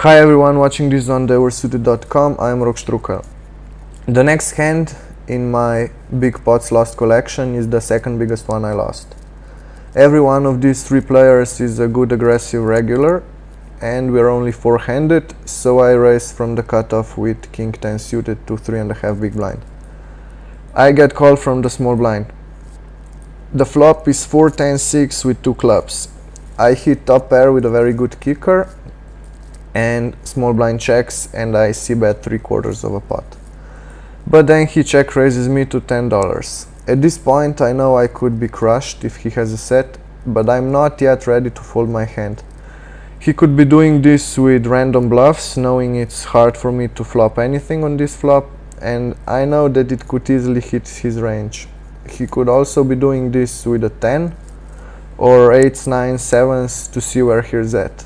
Hi everyone watching this on theoversuited.com, I'm Rok Štrukelj. The next hand in my big pots lost collection is the second biggest one I lost. Every one of these three players is a good aggressive regular and we're only four-handed, so I raise from the cutoff with King 10 suited to 3.5 big blind. I get called from the small blind. The flop is 4-10-6 with two clubs. I hit top pair with a very good kicker and small blind checks and I c-bet 3/4 of a pot. But then he check raises me to $10. At this point I know I could be crushed if he has a set, but I'm not yet ready to fold my hand. He could be doing this with random bluffs, knowing it's hard for me to flop anything on this flop, and I know that it could easily hit his range. He could also be doing this with a 10 or 8s, 9s, 7s to see where he's at.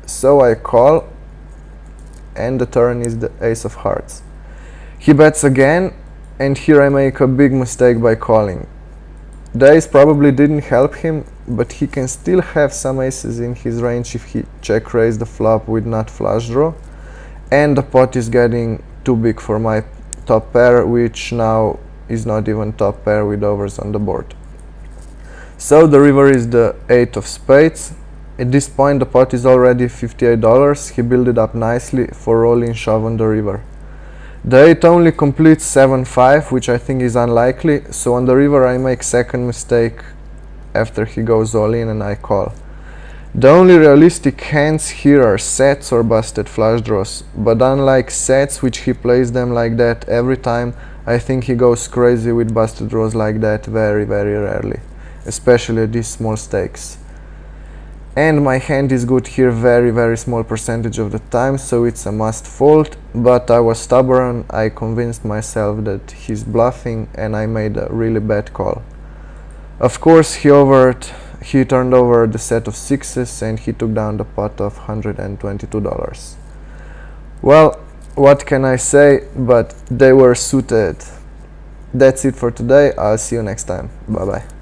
So I call, and the turn is the ace of hearts. He bets again, and here I make a big mistake by calling. The ace probably didn't help him, but he can still have some aces in his range if he check raise the flop with nut flush draw, and the pot is getting too big for my top pair, which now is not even top pair with overs on the board. So the river is the 8 of spades. At this point the pot is already $58, he built it up nicely for rolling shove on the river. The 8 only completes 7-5, which I think is unlikely, so on the river I make second mistake after he goes all in and I call. The only realistic hands here are sets or busted flush draws, but unlike sets, which he plays them like that every time, I think he goes crazy with busted draws like that very rarely, especially at these small stakes. And my hand is good here very small percentage of the time, so it's a must fold, but I was stubborn, I convinced myself that he's bluffing and I made a really bad call. Of course he turned over the set of sixes and he took down the pot of $122. Well, what can I say, but they were suited. That's it for today, I'll see you next time, bye bye.